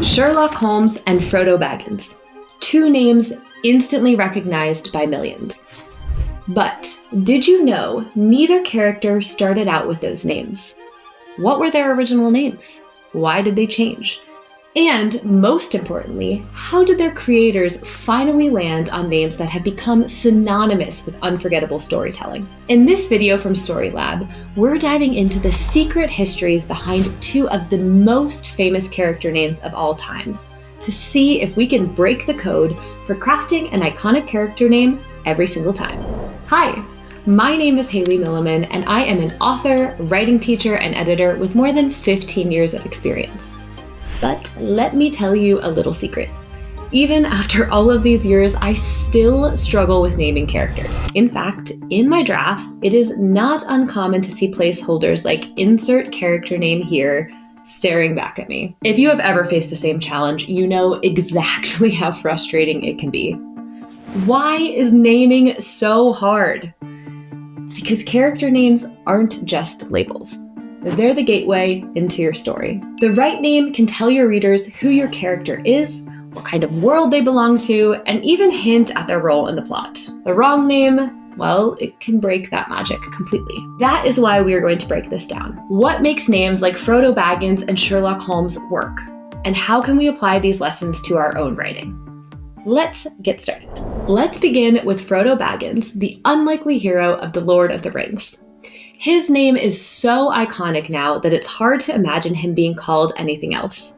Sherlock Holmes and Frodo Baggins. Two names instantly recognized by millions. But did you know neither character started out with those names? What were their original names? Why did they change? And most importantly, how did their creators finally land on names that have become synonymous with unforgettable storytelling? In this video from Storylab, we're diving into the secret histories behind two of the most famous character names of all times to see if we can break the code for crafting an iconic character name every single time. Hi, my name is Haley Milliman, and I am an author, writing teacher, and editor with more than 15 years of experience. But let me tell you a little secret. Even after all of these years, I still struggle with naming characters. In fact, in my drafts, it is not uncommon to see placeholders like insert character name here staring back at me. If you have ever faced the same challenge, you know exactly how frustrating it can be. Why is naming so hard? It's because character names aren't just labels. They're the gateway into your story. The right name can tell your readers who your character is, what kind of world they belong to, and even hint at their role in the plot. The wrong name, well, it can break that magic completely. That is why we are going to break this down. What makes names like Frodo Baggins and Sherlock Holmes work? And how can we apply these lessons to our own writing? Let's get started. Let's begin with Frodo Baggins, the unlikely hero of The Lord of the Rings. His name is so iconic now that it's hard to imagine him being called anything else.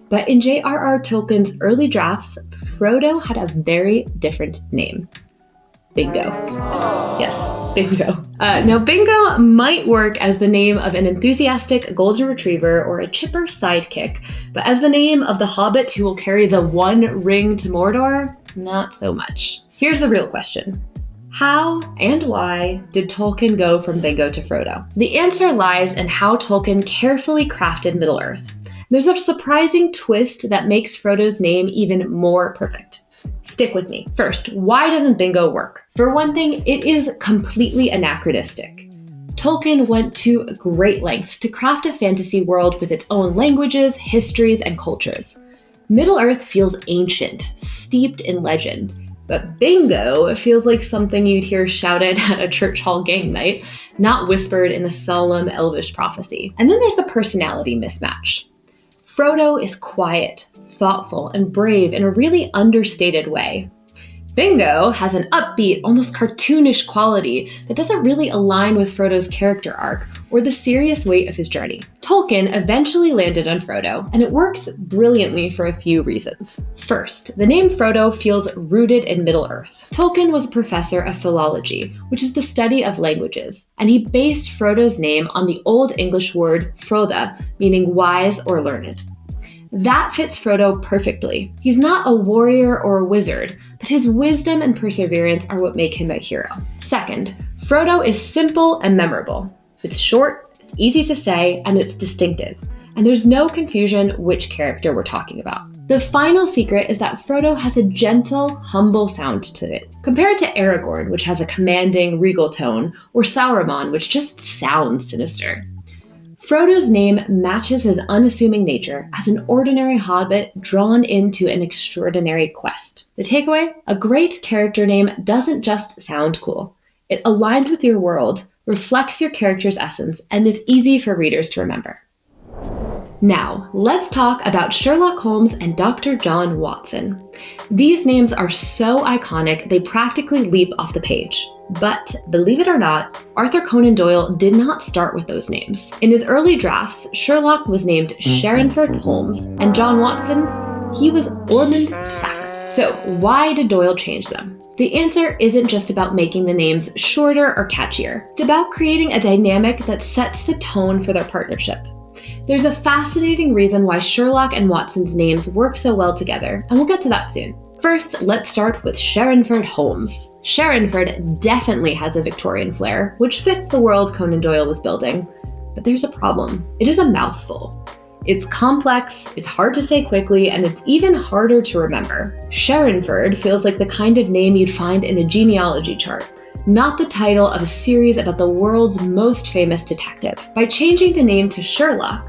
But in J.R.R. Tolkien's early drafts, Frodo had a very different name. Bingo. Yes, Bingo. Now, Bingo might work as the name of an enthusiastic golden retriever or a chipper sidekick, but as the name of the hobbit who will carry the one ring to Mordor, not so much. Here's the real question. How and why did Tolkien go from Bingo to Frodo? The answer lies in how Tolkien carefully crafted Middle-earth. There's a surprising twist that makes Frodo's name even more perfect. Stick with me. First, why doesn't Bingo work? For one thing, it is completely anachronistic. Tolkien went to great lengths to craft a fantasy world with its own languages, histories, and cultures. Middle-earth feels ancient, steeped in legend. But Bingo feels like something you'd hear shouted at a church hall gang night, not whispered in a solemn elvish prophecy. And then there's the personality mismatch. Frodo is quiet, thoughtful, and brave in a really understated way. Bingo has an upbeat, almost cartoonish quality that doesn't really align with Frodo's character arc or the serious weight of his journey. Tolkien eventually landed on Frodo, and it works brilliantly for a few reasons. First, the name Frodo feels rooted in Middle-earth. Tolkien was a professor of philology, which is the study of languages, and he based Frodo's name on the Old English word Froda, meaning wise or learned. That fits Frodo perfectly. He's not a warrior or a wizard, but his wisdom and perseverance are what make him a hero. Second, Frodo is simple and memorable. It's short, it's easy to say, and it's distinctive. And there's no confusion which character we're talking about. The final secret is that Frodo has a gentle, humble sound to it, compared to Aragorn, which has a commanding, regal tone, or Sauron, which just sounds sinister. Frodo's name matches his unassuming nature as an ordinary hobbit drawn into an extraordinary quest. The takeaway? A great character name doesn't just sound cool. It aligns with your world, reflects your character's essence, and is easy for readers to remember. Now, let's talk about Sherlock Holmes and Dr. John Watson. These names are so iconic, they practically leap off the page. But believe it or not, Arthur Conan Doyle did not start with those names. In his early drafts, Sherlock was named Sherrinford Holmes, and John Watson, he was Ormond Sacker. So why did Doyle change them? The answer isn't just about making the names shorter or catchier. It's about creating a dynamic that sets the tone for their partnership. There's a fascinating reason why Sherlock and Watson's names work so well together, and we'll get to that soon. First, let's start with Sherrinford Holmes. Sherrinford definitely has a Victorian flair, which fits the world Conan Doyle was building. But there's a problem. It is a mouthful. It's complex, it's hard to say quickly, and it's even harder to remember. Sherrinford feels like the kind of name you'd find in a genealogy chart, not the title of a series about the world's most famous detective. By changing the name to Sherlock,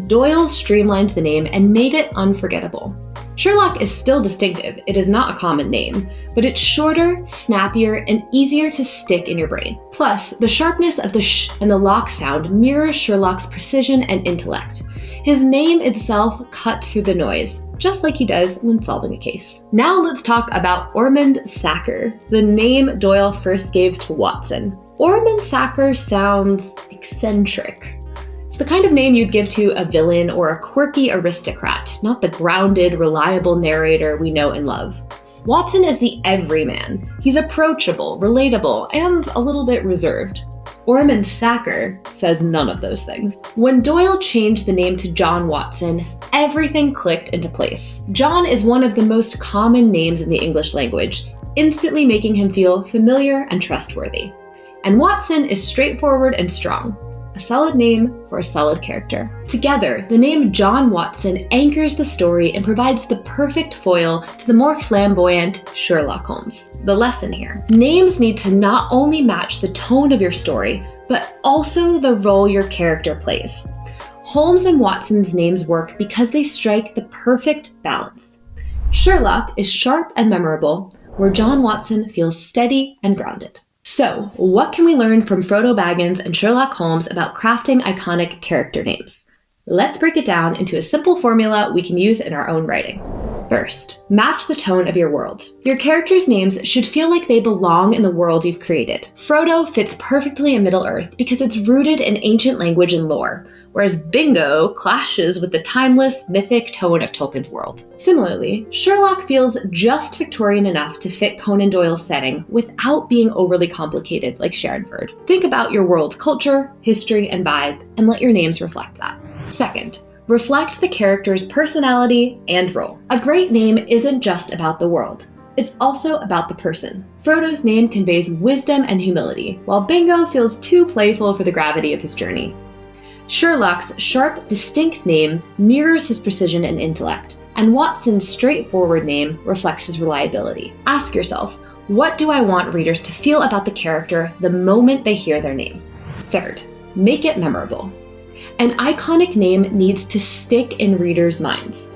Doyle streamlined the name and made it unforgettable. Sherlock is still distinctive, it is not a common name, but it's shorter, snappier, and easier to stick in your brain. Plus, the sharpness of the sh and the lock sound mirrors Sherlock's precision and intellect. His name itself cuts through the noise, just like he does when solving a case. Now let's talk about Ormond Sacker, the name Doyle first gave to Watson. Ormond Sacker sounds eccentric. It's the kind of name you'd give to a villain or a quirky aristocrat, not the grounded, reliable narrator we know and love. Watson is the everyman. He's approachable, relatable, and a little bit reserved. Ormond Sacker says none of those things. When Doyle changed the name to John Watson, everything clicked into place. John is one of the most common names in the English language, instantly making him feel familiar and trustworthy. And Watson is straightforward and strong. A solid name for a solid character. Together, the name John Watson anchors the story and provides the perfect foil to the more flamboyant Sherlock Holmes. The lesson here: names need to not only match the tone of your story, but also the role your character plays. Holmes and Watson's names work because they strike the perfect balance. Sherlock is sharp and memorable, where John Watson feels steady and grounded. So, what can we learn from Frodo Baggins and Sherlock Holmes about crafting iconic character names? Let's break it down into a simple formula we can use in our own writing. First, match the tone of your world. Your characters' names should feel like they belong in the world you've created. Frodo fits perfectly in Middle-earth because it's rooted in ancient language and lore, whereas Bingo clashes with the timeless, mythic tone of Tolkien's world. Similarly, Sherlock feels just Victorian enough to fit Conan Doyle's setting without being overly complicated like Sharonford. Think about your world's culture, history, and vibe, and let your names reflect that. Second, reflect the character's personality and role. A great name isn't just about the world. It's also about the person. Frodo's name conveys wisdom and humility, while Bingo feels too playful for the gravity of his journey. Sherlock's sharp, distinct name mirrors his precision and intellect, and Watson's straightforward name reflects his reliability. Ask yourself, what do I want readers to feel about the character the moment they hear their name? Third, make it memorable. An iconic name needs to stick in readers' minds.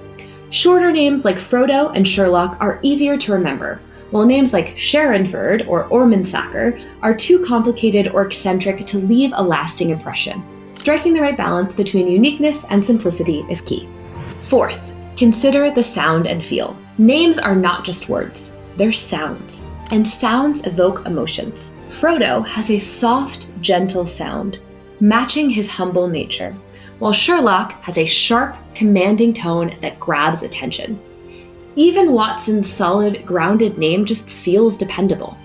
Shorter names like Frodo and Sherlock are easier to remember, while names like Sharonford or Ormond Sacker are too complicated or eccentric to leave a lasting impression. Striking the right balance between uniqueness and simplicity is key. Fourth, consider the sound and feel. Names are not just words, they're sounds, and sounds evoke emotions. Frodo has a soft, gentle sound, matching his humble nature, while Sherlock has a sharp, commanding tone that grabs attention. Even Watson's solid, grounded name just feels dependable.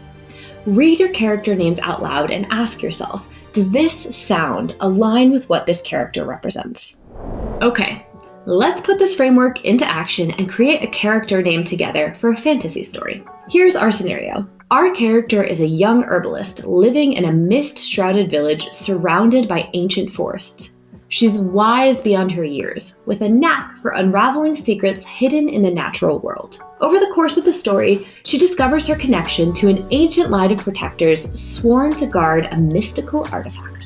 Read your character names out loud and ask yourself, does this sound align with what this character represents? Okay, let's put this framework into action and create a character name together for a fantasy story. Here's our scenario. Our character is a young herbalist living in a mist-shrouded village surrounded by ancient forests. She's wise beyond her years, with a knack for unraveling secrets hidden in the natural world. Over the course of the story, she discovers her connection to an ancient line of protectors sworn to guard a mystical artifact.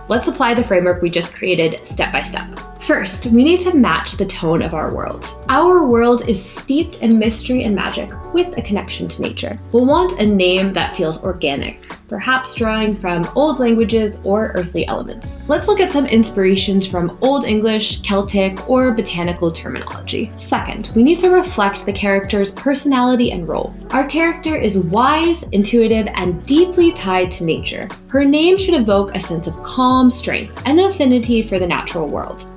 Let's apply the framework we just created step by step. First, we need to match the tone of our world. Our world is steeped in mystery and magic, with a connection to nature. We'll want a name that feels organic, perhaps drawing from old languages or earthly elements. Let's look at some inspirations from Old English, Celtic, or botanical terminology. Second, we need to reflect the character's personality and role. Our character is wise, intuitive, and deeply tied to nature. Her name should evoke a sense of calm, strength, and an affinity for the natural world.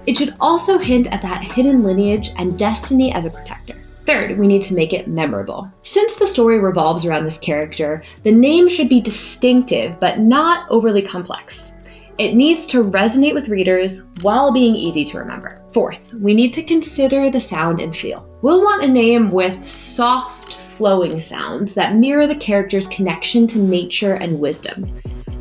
It should also hint at that hidden lineage and destiny as a protector. Third, we need to make it memorable. Since the story revolves around this character, the name should be distinctive but not overly complex. It needs to resonate with readers while being easy to remember. Fourth, we need to consider the sound and feel. We'll want a name with soft, flowing sounds that mirror the character's connection to nature and wisdom.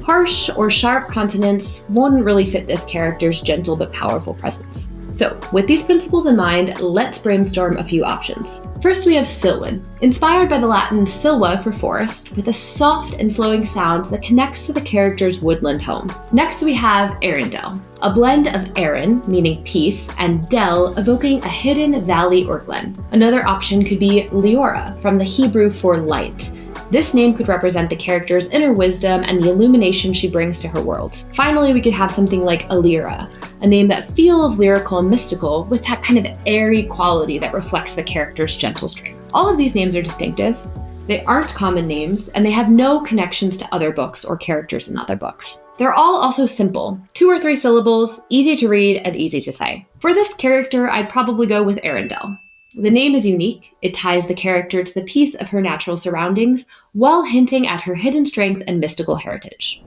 Harsh or sharp consonants won't really fit this character's gentle but powerful presence. So, with these principles in mind, let's brainstorm a few options. First, we have Silwen, inspired by the Latin silva for forest, with a soft and flowing sound that connects to the character's woodland home. Next, we have Arendelle, a blend of Aren, meaning peace, and Del, evoking a hidden valley or glen. Another option could be Leora, from the Hebrew for light. This name could represent the character's inner wisdom and the illumination she brings to her world. Finally, we could have something like Alira, a name that feels lyrical and mystical with that kind of airy quality that reflects the character's gentle strength. All of these names are distinctive. They aren't common names, and they have no connections to other books or characters in other books. They're all also simple, 2 or 3 syllables, easy to read and easy to say. For this character, I'd probably go with Arendelle. The name is unique. It ties the character to the peace of her natural surroundings while hinting at her hidden strength and mystical heritage.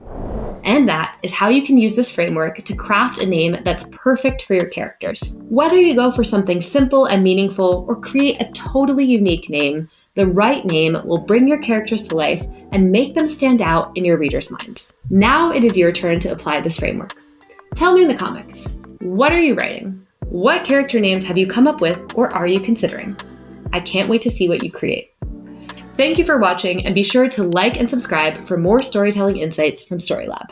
And that is how you can use this framework to craft a name that's perfect for your characters. Whether you go for something simple and meaningful or create a totally unique name, the right name will bring your characters to life and make them stand out in your readers' minds. Now it is your turn to apply this framework. Tell me in the comments, what are you writing? What character names have you come up with or are you considering? I can't wait to see what you create. Thank you for watching, and be sure to like and subscribe for more storytelling insights from Storylab.